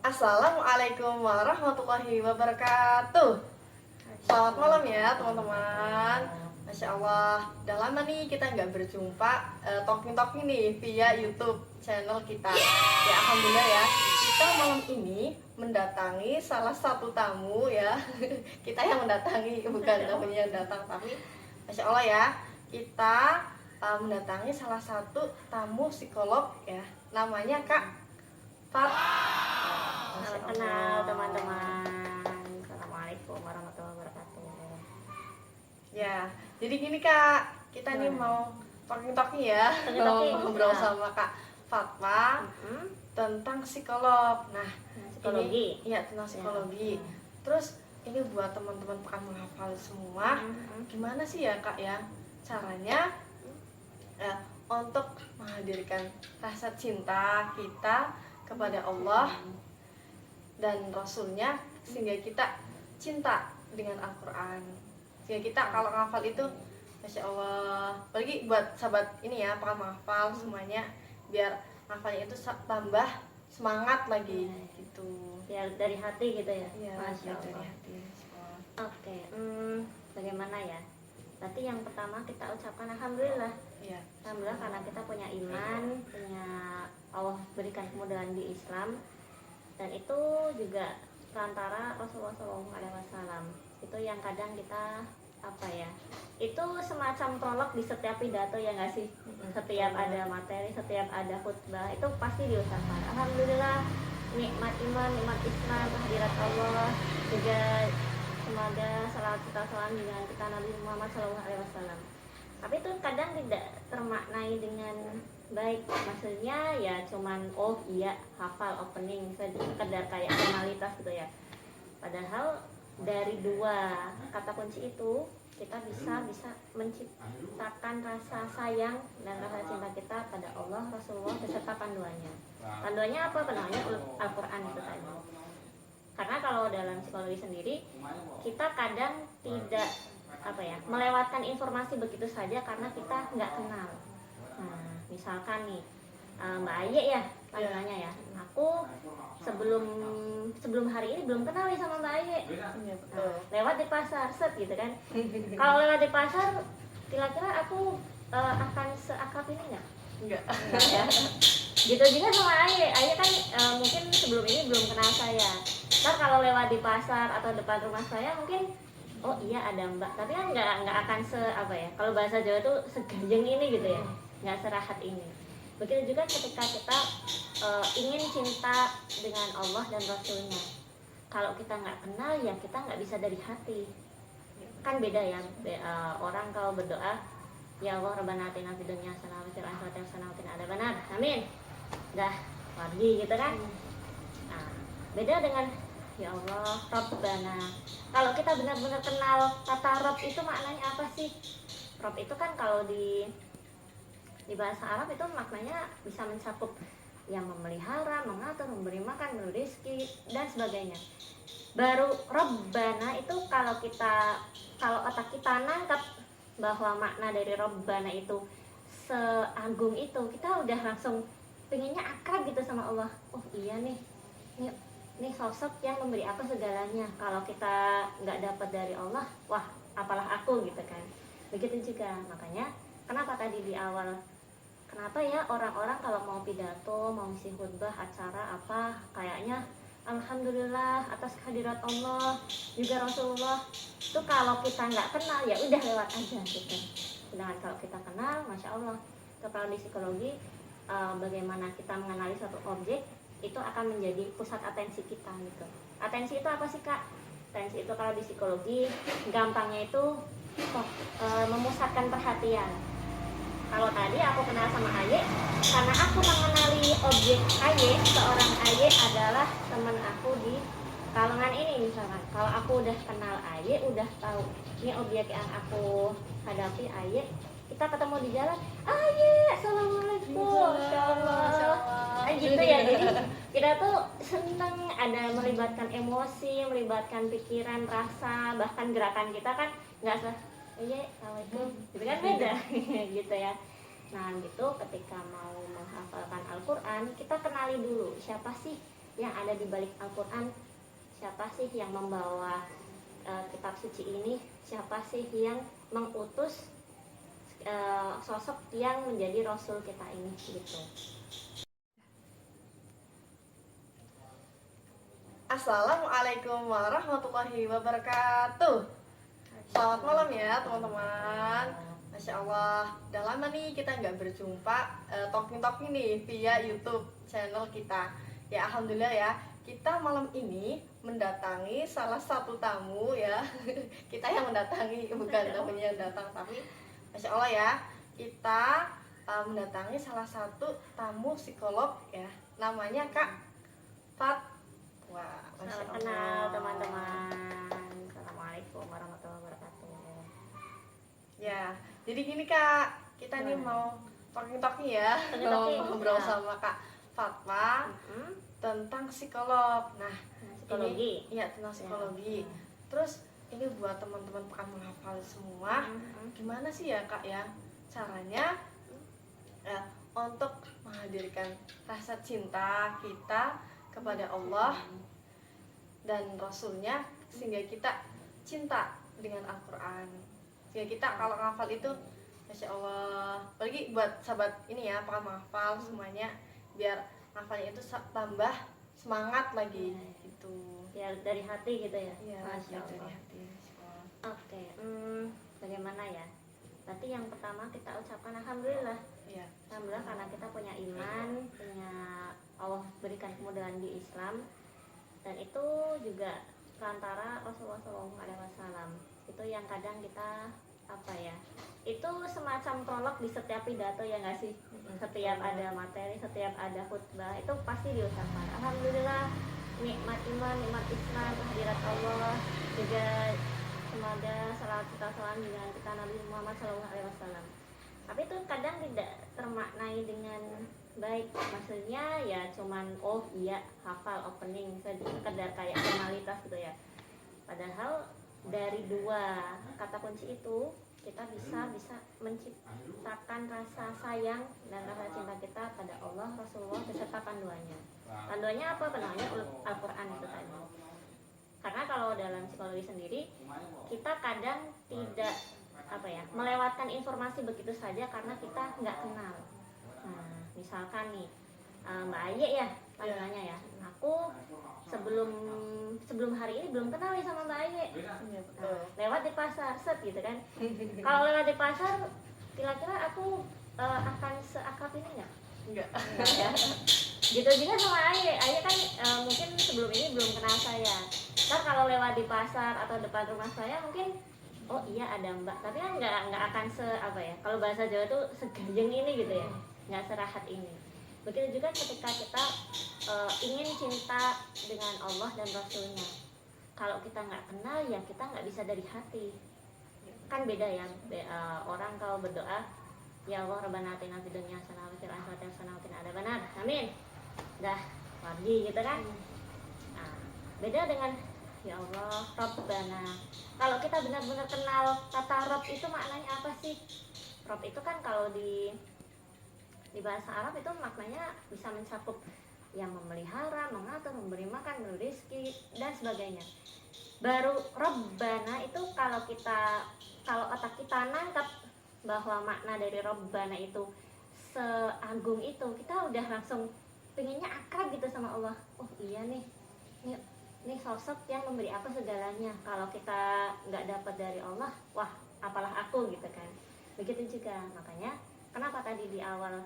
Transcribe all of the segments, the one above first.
Assalamualaikum warahmatullahi wabarakatuh. Selamat malam ya teman-teman. Masya Allah, udah lama nih kita nggak berjumpa talking-talking nih via YouTube channel kita. Ya alhamdulillah ya, kita malam ini mendatangi salah satu tamu ya. Kita yang mendatangi, bukan tamunya yang datang, tapi Masya Allah ya, kita mendatangi salah satu tamu psikolog ya. Namanya Kak Fat. Salam kenal teman-teman. Assalamualaikum warahmatullahi wabarakatuh. Ya, jadi gini Kak, kita nih mau talking ya, mau ngobrol sama Kak Fatwa tentang psikolog. Nah, psikologi. Iya, tentang psikologi. Terus ini buat teman-teman pekan menghafal semua, gimana sih ya Kak ya caranya untuk menghadirkan rasa cinta kita kepada Allah dan Rasulnya, sehingga kita cinta dengan Al-Quran, sehingga kita kalau ngafal itu Masya Allah. Apalagi buat sahabat ini ya, pekan menghafal semuanya, biar ngafalnya itu tambah semangat lagi gitu. Ya dari hati gitu ya. Iya, Masya dari Allah. hati. Oke, bagaimana ya? Berarti yang pertama kita ucapkan alhamdulillah. Iya. Alhamdulillah karena kita punya iman, punya Allah berikan kemudahan di Islam, dan itu juga perantara Rasulullah SAW. Itu yang kadang kita itu semacam prolog di setiap pidato ya nggak sih? Setiap ada materi, setiap ada khutbah itu pasti diucapkan alhamdulillah, nikmat iman, nikmat Islam, kehadirat Allah, juga semoga salawat kita salam dengan kita Nabi Muhammad SAW. Tapi itu kadang tidak termaknai dengan baik, maksudnya ya cuman oh iya hafal opening sekedar kayak formalitas gitu ya. Padahal dari dua kata kunci itu kita bisa menciptakan rasa sayang dan rasa cinta kita pada Allah, Rasulullah beserta panduannya. Panduannya apa? Panduannya Al-Quran itu tadi. Karena kalau dalam psikologi sendiri kita kadang tidak melewatkan informasi begitu saja karena kita nggak kenal. Nah, misalkan nih Mbak Aye ya panggilannya ya, aku sebelum hari ini belum kenal nih sama Mbak Aye. Nah, lewat di pasar set gitu kan. Kalau lewat di pasar kira-kira aku akan seakrab ini nggak? Enggak. Ya. Gitu juga sama Aye kan mungkin sebelum ini belum kenal saya. Ntar kalau lewat di pasar atau depan rumah saya mungkin oh iya ada Mbak, tapi kan nggak akan kalau bahasa Jawa tuh segajeng ini gitu ya, nggak serahat ini. Begitu juga ketika kita ingin cinta dengan Allah dan Rasulnya, kalau kita nggak kenal ya kita nggak bisa dari hati. Kan beda ya, orang kalau berdoa ya Allah Rabbana atina fid dunya hasanah wa fil akhirati hasanah wa qina adzabannar, amin, dah pergi gitu kan. Nah, beda dengan ya Allah Rabbana. Kalau kita benar-benar kenal kata Rabb itu maknanya apa sih? Rabb itu kan kalau di bahasa Arab itu maknanya bisa mencakup yang memelihara, mengatur, memberi makan, memberi rezeki dan sebagainya. Baru Rabbana itu kalau otak kita nangkap bahwa makna dari Rabbana itu seagung itu, kita udah langsung pengennya akrab gitu sama Allah. Oh iya nih sosok yang memberi apa segalanya. Kalau kita nggak dapat dari Allah, wah apalah aku gitu kan. Begitu juga makanya kenapa tadi di awal, kenapa ya orang-orang kalau mau pidato, mau ngisi khutbah, acara apa, kayaknya alhamdulillah atas kehadirat Allah juga Rasulullah. Itu kalau kita nggak kenal ya udah lewat aja gitu. Sedangkan kalau kita kenal, masya Allah. Itu kalau di psikologi bagaimana kita mengenali suatu objek itu akan menjadi pusat atensi kita gitu. Atensi itu apa sih Kak? Atensi itu kalau di psikologi gampangnya itu memusatkan perhatian. Kalau tadi aku kenal sama Aye karena aku mengenali objek Aye, seorang Aye adalah teman aku di kalangan ini misalkan. Kalau aku udah kenal Aye, udah tahu ini objek yang aku hadapi Aye, kita ketemu di jalan, Aye, assalamualaikum, gitu ya. Jadi kita tuh seneng ada melibatkan emosi, melibatkan pikiran, rasa, bahkan gerakan kita kan nggak iya, assalamualaikum, gitu kan beda, gitu ya. Nah gitu ketika mau menghafalkan Al-Quran, kita kenali dulu siapa sih yang ada di balik Al-Quran. Siapa sih yang membawa kitab suci ini? Siapa sih yang mengutus sosok yang menjadi rasul kita ini gitu. Assalamualaikum warahmatullahi wabarakatuh. Selamat malam ya teman-teman. Masya Allah, udah lama nih kita nggak berjumpa talking nih via YouTube channel kita. Ya alhamdulillah ya, kita malam ini mendatangi salah satu tamu ya. Kita yang mendatangi, bukan tamunya yang datang, tapi Masya Allah ya, kita mendatangi salah satu tamu psikolog ya, namanya Kak Fat. Wah, Selamat kenal teman-teman. Assalamualaikum warahmatullahi wabarakatuh. Ya, jadi gini Kak, kita nih mau talking ya, mau ngobrol sama Kak Fatma tentang psikolog. Nah, psikologi. Iya, tentang psikologi. Terus ini buat teman-teman pekan menghafal semua, gimana sih ya Kak ya caranya untuk menghadirkan rasa cinta kita kepada Allah dan Rasulnya, sehingga kita cinta dengan Al-Quran, sehingga kita kalau ngafal itu Masya Allah. Apalagi buat sahabat ini ya, pekan menghafal semuanya, biar ngafalnya itu tambah semangat lagi gitu. Ya dari hati gitu ya. Iya, Masya dari Allah. hati. Oke, bagaimana ya? Berarti yang pertama kita ucapkan alhamdulillah. Iya. Alhamdulillah karena kita punya iman, punya Allah berikan kemudahan di Islam, dan itu juga perantara Rasulullah SAW. Itu yang kadang kita apa ya? Itu semacam prolog di setiap pidato ya nggak sih? Setiap ada materi, setiap ada khutbah itu pasti diucapkan alhamdulillah, nikmat iman, nikmat Islam, kehadirat Allah, juga semoga salawat kita salam dengan kita Nabi Muhammad SAW. Tapi itu kadang tidak termaknai dengan baik, maksudnya ya cuman oh iya hafal opening sekedar kayak formalitas gitu ya. Padahal dari dua kata kunci itu kita bisa menciptakan rasa sayang dan rasa cinta kita pada Allah, Rasulullah beserta panduannya. Panduannya apa? Panduannya Al-Quran itu tadi. Karena kalau dalam psikologi sendiri kita kadang tidak melewatkan informasi begitu saja karena kita nggak kenal. Nah, misalkan nih Mbak Aye ya panggilannya ya, aku sebelum hari ini belum kenal nih sama Mbak Aye. Lewat di pasar set gitu kan. Kalau lewat di pasar kira-kira aku akan seakrab ini nggak? Enggak. Ya. Gitu juga sama Aye kan mungkin sebelum ini belum kenal saya. Ntar kalau lewat di pasar atau depan rumah saya mungkin oh iya ada Mbak, tapi kan nggak akan kalau bahasa Jawa tuh segayeng ini gitu ya, nggak serahat ini. Begitu juga ketika kita ingin cinta dengan Allah dan Rasulnya, kalau kita nggak kenal ya kita nggak bisa dari hati. Kan beda ya, orang kalau berdoa ya Allah Rabbana atina fid dunya hasanah wa fil akhirati hasanah wa qina adzabannar, amin, dah pergi gitu kan. Nah, beda dengan ya Allah Rabbana. Kalau kita benar-benar kenal kata Rabb itu maknanya apa sih? Rabb itu kan kalau di bahasa Arab itu maknanya bisa mencakup yang memelihara, mengatur, memberi makan, memberi rezeki dan sebagainya. Baru Rabbana itu kalau otak kita nangkap bahwa makna dari Rabbana itu seagung itu, kita udah langsung pengennya akrab gitu sama Allah. Oh iya nih sosok yang memberi apa segalanya. Kalau kita nggak dapat dari Allah, wah apalah aku gitu kan. Begitu juga, makanya kenapa tadi di awal,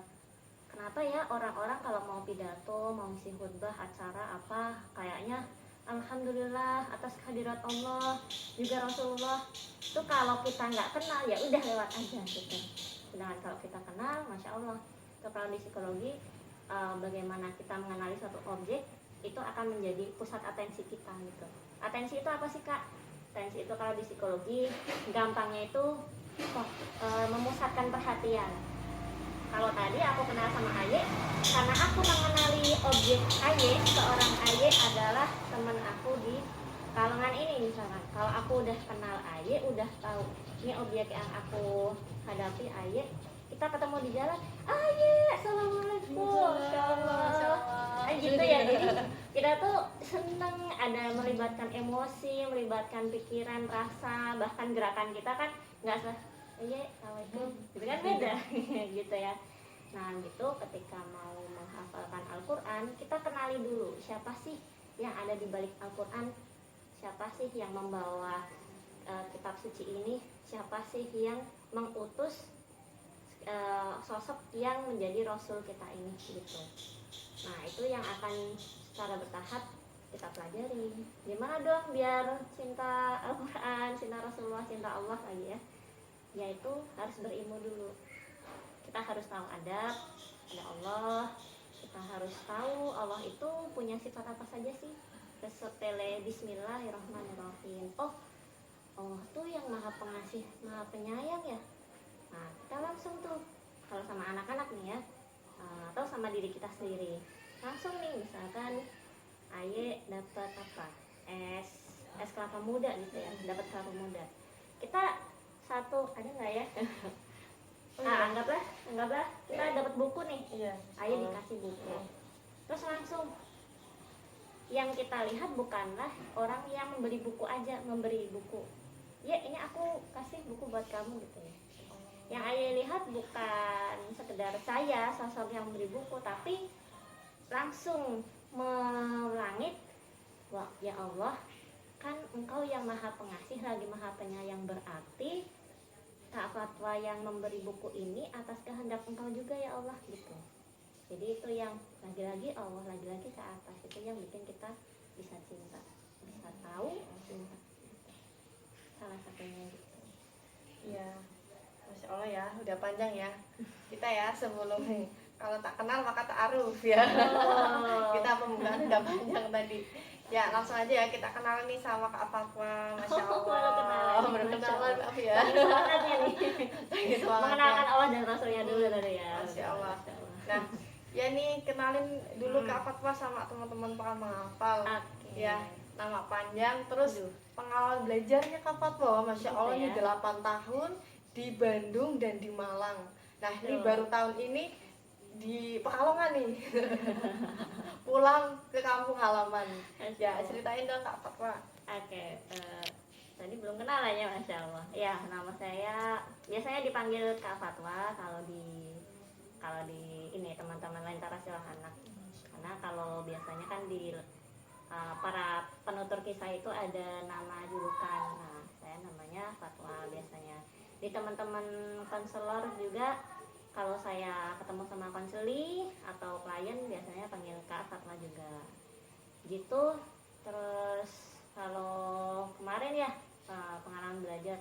kenapa ya orang-orang kalau mau pidato, mau ngisi khutbah, acara apa, kayaknya alhamdulillah atas kehadirat Allah juga Rasulullah. Itu kalau kita nggak kenal ya udah lewat aja gitu. Sedangkan kalau kita kenal, masya Allah. Kalau di psikologi, bagaimana kita mengenali suatu objek itu akan menjadi pusat atensi kita gitu. Atensi itu apa sih Kak? Atensi itu kalau di psikologi gampangnya itu memusatkan perhatian. Kalau tadi aku kenal sama Aye, karena aku mengenali objek Aye, seorang Aye adalah teman aku di kalangan ini misalkan. Kalau aku udah kenal Aye, udah tahu ini objek yang aku hadapi Aye, kita kita ketemu di jalan, iya assalamualaikum, Masya Allah. Gitu ya, jadi kita tuh seneng ada melibatkan emosi, melibatkan pikiran, rasa, bahkan gerakan kita kan nggak iya assalamualaikum gitu kan beda gitu ya. Nah gitu ketika mau menghafalkan Al-Quran, kita kenali dulu siapa sih yang ada di balik Al-Quran, siapa sih yang membawa kitab suci ini, siapa sih yang mengutus sosok yang menjadi Rasul kita ini gitu. Nah itu yang akan secara bertahap kita pelajari. Gimana dong biar cinta Al-Quran, cinta Rasulullah, cinta Allah lagi ya, yaitu harus berilmu dulu. Kita harus tahu adab, ada Allah. Kita harus tahu Allah itu punya sifat apa saja sih. Setele Bismillahirrahmanirrahim. Oh, Allah tuh yang maha pengasih, maha penyayang ya. Nah kita langsung tuh kalau sama anak-anak nih ya, atau sama diri kita sendiri, langsung nih misalkan Aye dapat apa, es kelapa muda gitu ya, dapat kelapa muda, kita satu ada nggak ya? Nah anggaplah kita dapat buku nih, Aye dikasih buku, terus langsung yang kita lihat bukanlah orang yang memberi buku aja, memberi buku, ya ini aku kasih buku buat kamu gitu ya. Yang Ayah lihat bukan sekedar saya sosok yang memberi buku, tapi langsung melangit, wah ya Allah, kan engkau yang maha pengasih lagi maha penyayang, berarti Kak Fatwa yang memberi buku ini atas kehendak engkau juga ya Allah gitu. Jadi itu yang lagi-lagi Allah, lagi-lagi ke atas, itu yang bikin kita bisa cinta, bisa tahu cinta, salah satunya gitu. Iya, Masya Allah ya, udah panjang ya kita ya, sebelum kalau tak kenal maka tak aruf ya. Kita pembukaan udah panjang tadi ya, langsung aja ya kita kenal nih sama Kak Fatwa. Masya Allah, baru kenalan maaf ya. Mengenalkan Allah dan Rasulnya dulu tadi ya. Masya Allah. Nah ya nih kenalin dulu Kak Fatwa sama teman-teman pengamal menghafal ya, nama panjang, terus pengalaman belajarnya Kak Fatwa. Masya Allah ini 8 tahun di Bandung dan di Malang. Nah ini baru tahun ini di Pekalongan nih pulang ke kampung halaman ya, ceritain dong Kak Fatwa. Oke, tadi belum kenalan ya, Masya Allah ya. Nama saya biasanya dipanggil Kak Fatwa kalau di ini teman-teman Lentera Silah Anak, karena kalau biasanya kan di para penutur kisah itu ada nama julukan. Nah saya namanya Fatwa biasanya. Di teman-teman konselor juga, kalau saya ketemu sama konseli atau klien biasanya panggil Kak Fatwa juga gitu. Terus kalau kemarin ya pengalaman belajar,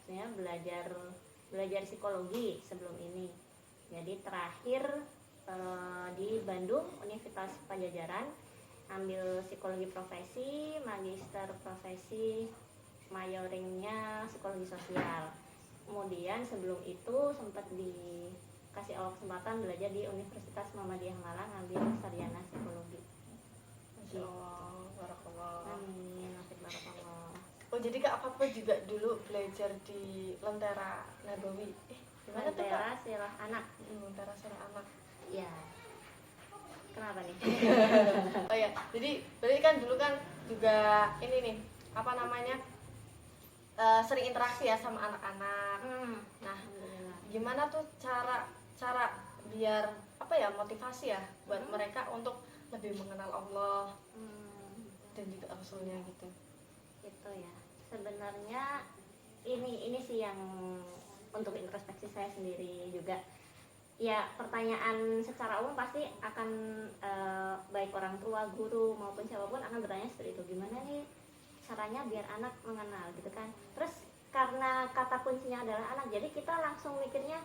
saya belajar psikologi sebelum ini. Jadi terakhir di Bandung Universitas Pajajaran ambil psikologi profesi, magister profesi, mayoringnya psikologi sosial. Kemudian sebelum itu sempat dikasih Allah kesempatan belajar di Universitas Muhammadiyah Malang, ambil sarjana psikologi. Masya Allah, barakallah. Amin, barakallah. Oh jadi Kak Fatwa juga dulu belajar di Lentera Nabawi. Gimana tuh Kak? Lentera Silah Anak. Lentera Silah Anak. Ya. Kenapa nih? Oh ya, jadi berarti kan dulu kan juga ini nih, apa namanya, sering interaksi ya sama anak-anak. Nah, gimana tuh cara biar apa ya, motivasi ya buat mereka untuk lebih mengenal Allah dan juga Rasulnya gitu. Itu ya. Sebenarnya ini sih yang untuk introspeksi saya sendiri juga. Ya, pertanyaan secara umum pasti akan baik orang tua, guru maupun siapapun akan bertanya seperti itu. Gimana nih caranya biar anak mengenal gitu kan. Terus karena kata kuncinya adalah anak, jadi kita langsung mikirnya,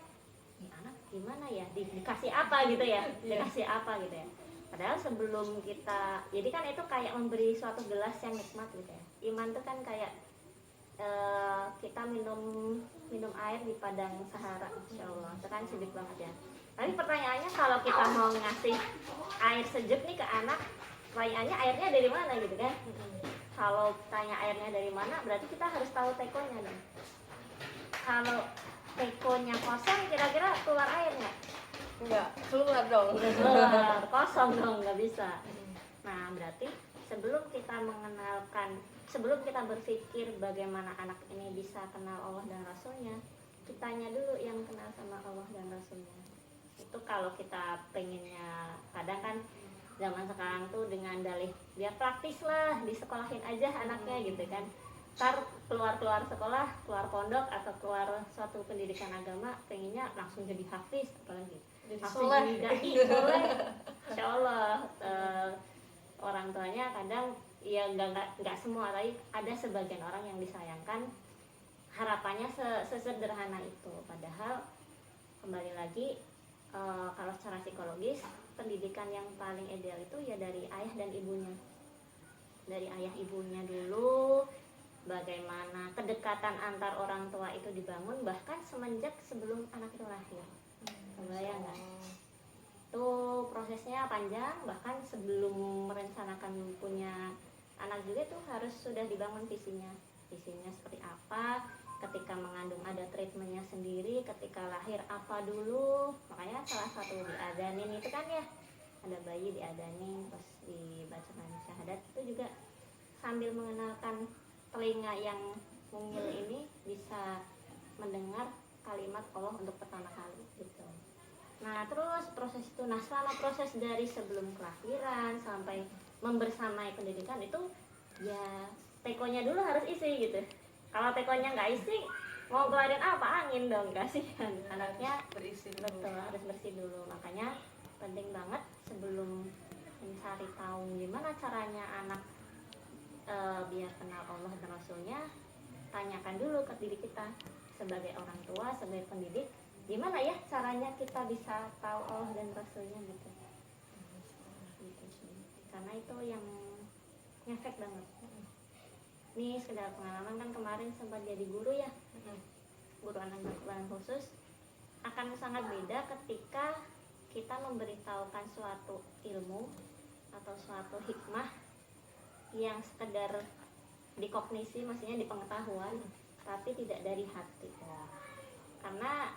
nih anak gimana ya, dikasih apa gitu ya, dikasih apa gitu ya. Padahal sebelum kita, jadi kan itu kayak memberi suatu gelas yang nikmat gitu ya. Iman itu kan kayak kita minum air di padang Sahara, Insya Allah itu kan sejuk banget ya. Tapi pertanyaannya kalau kita mau ngasih air sejuk nih ke anak, pertanyaannya airnya dari mana gitu kan. Kalau tanya airnya dari mana, berarti kita harus tahu tekonya dong. Kalau tekonya kosong, kira-kira keluar air nggak? Enggak, keluar dong. Keluar, kosong dong, nggak bisa. Nah, berarti sebelum kita berpikir bagaimana anak ini bisa kenal Allah dan Rasulnya, kitanya dulu yang kenal sama Allah dan Rasulnya. Itu kalau kita pengennya, kadang kan zaman sekarang tuh dengan dalih biar praktis lah, disekolahin aja anaknya gitu kan. Ntar keluar sekolah, keluar pondok atau keluar suatu pendidikan agama, pengennya langsung jadi hafiz, apalagi Jadi langsung soleh. jadi dai, soleh. Insya Allah orang tuanya kadang ya nggak semua, tapi ada sebagian orang yang disayangkan harapannya sesederhana itu. Padahal kembali lagi kalau secara psikologis pendidikan yang paling ideal itu ya dari ayah dan ibunya. Dari ayah ibunya dulu, bagaimana kedekatan antar orang tua itu dibangun bahkan semenjak sebelum anak itu lahir. Kebayang nggak? Itu prosesnya panjang, bahkan sebelum merencanakan punya anak juga tuh harus sudah dibangun visinya seperti apa, ketika mengandung ada treatmentnya sendiri, ketika lahir apa dulu. Makanya salah satu diadanin itu kan ya, ada bayi diadanin pas dibacakan syahadat itu juga sambil mengenalkan telinga yang mungil ini bisa mendengar kalimat Allah untuk pertama kali gitu. Nah terus proses itu, nah selama proses dari sebelum kelahiran sampai membersamai pendidikan itu ya tekonya dulu harus isi gitu. Kalau tekonya nggak isi, mau keluarin apa, angin dong, kasihan anaknya. Berisi Betul, harus bersih dulu. Makanya penting banget sebelum mencari tahu gimana caranya anak biar kenal Allah dan Rasulnya, tanyakan dulu ke diri kita sebagai orang tua, sebagai pendidik, gimana ya caranya kita bisa tahu Allah dan Rasulnya gitu. Karena itu yang ngefek banget. Nih sekedar pengalaman kan, kemarin sempat jadi guru ya, guru anak berkebutuhan khusus. Akan sangat beda ketika kita memberitahukan suatu ilmu atau suatu hikmah yang sekedar dikognisi, maksudnya di pengetahuan, tapi tidak dari hati. Karena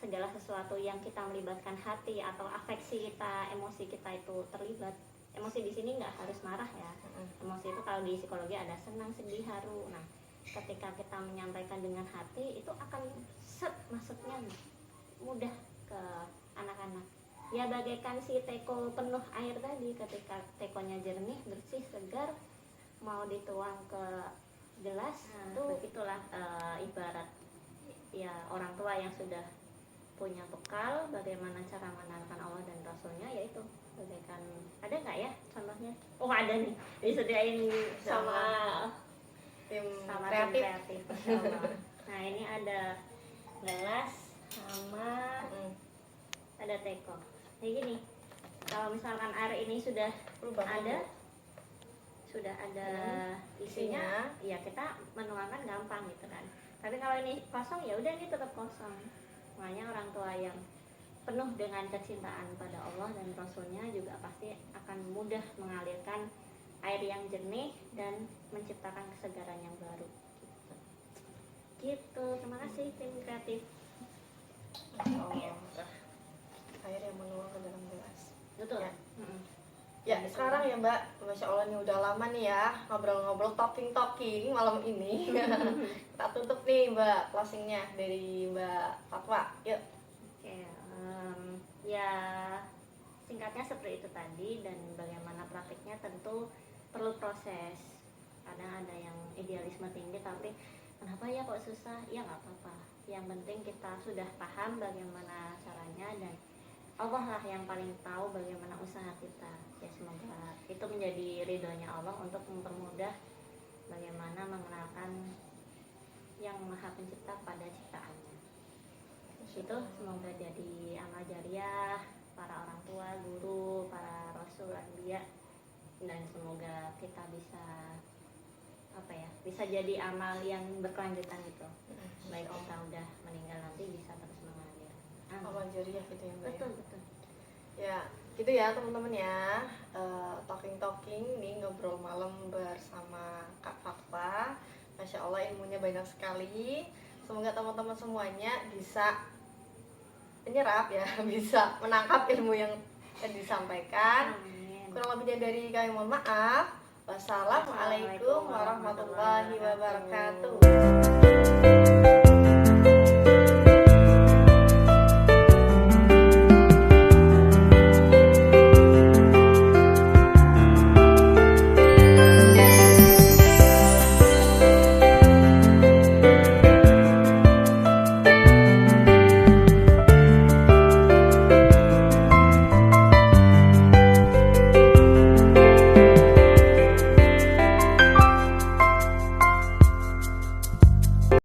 segala sesuatu yang kita melibatkan hati atau afeksi kita, emosi kita itu terlibat. Emosi di sini nggak harus marah ya. Emosi itu kalau di psikologi ada senang, sedih, haru. Nah, ketika kita menyampaikan dengan hati itu akan masuknya mudah ke anak-anak. Ya bagaikan si teko penuh air tadi, ketika tekonya jernih, bersih, segar, mau dituang ke gelas, itulah ibarat ya orang tua yang sudah punya bekal bagaimana cara mengenalkan Allah dan Rasulnya, yaitu bagaikan, ada nggak ya contohnya? Oh ada nih, disediain sama tim tim kreatif. kreatif. Masya Allah. Nah ini ada gelas sama ada teko. Kayak gini, kalau misalkan air ini sudah ada isinya, ya kita menuangkan gampang gitu kan. Tapi kalau ini kosong ya udah, ini tetap kosong. Makanya orang tua yang penuh dengan kecintaan pada Allah dan Rasulnya juga pasti akan mudah mengalirkan air yang jernih dan menciptakan kesegaran yang baru. Gitu. Terima kasih tim kreatif. Air yang menuang ke dalam gelas. Betul. Ya. Ya, sekarang ya Mbak, Masya Allah nih udah lama nih ya ngobrol-ngobrol, talking malam ini. Kita tutup nih Mbak, closingnya dari Mbak Fatwa. Yuk. Oke, ya singkatnya seperti itu tadi, dan bagaimana praktiknya tentu perlu proses. Kadang ada yang idealisme tinggi tapi kenapa ya kok susah? Ya nggak apa-apa. Yang penting kita sudah paham bagaimana caranya, dan Allah lah yang paling tahu bagaimana usaha kita. Ya semoga itu menjadi ridhonya Allah untuk mempermudah bagaimana mengenalkan yang Maha Pencipta pada ciptaannya. Itu semoga jadi amal jariah para orang tua, guru, para rasul, anbiya, dan semoga kita bisa jadi amal yang berkelanjutan gitu. Baik kita udah meninggal nanti bisa terus mengalir. Amal jariah gitu ya Mbak. Betul. Ya, gitu ya teman-teman ya. Talking nih, ngobrol malam bersama Kak Fatwa. Masya Allah ilmunya banyak sekali. Semoga teman-teman semuanya bisa menyerap ya, bisa menangkap ilmu yang disampaikan. Amin. Kurang lebihnya dari kami mohon maaf. Wassalamualaikum warahmatullahi wabarakatuh.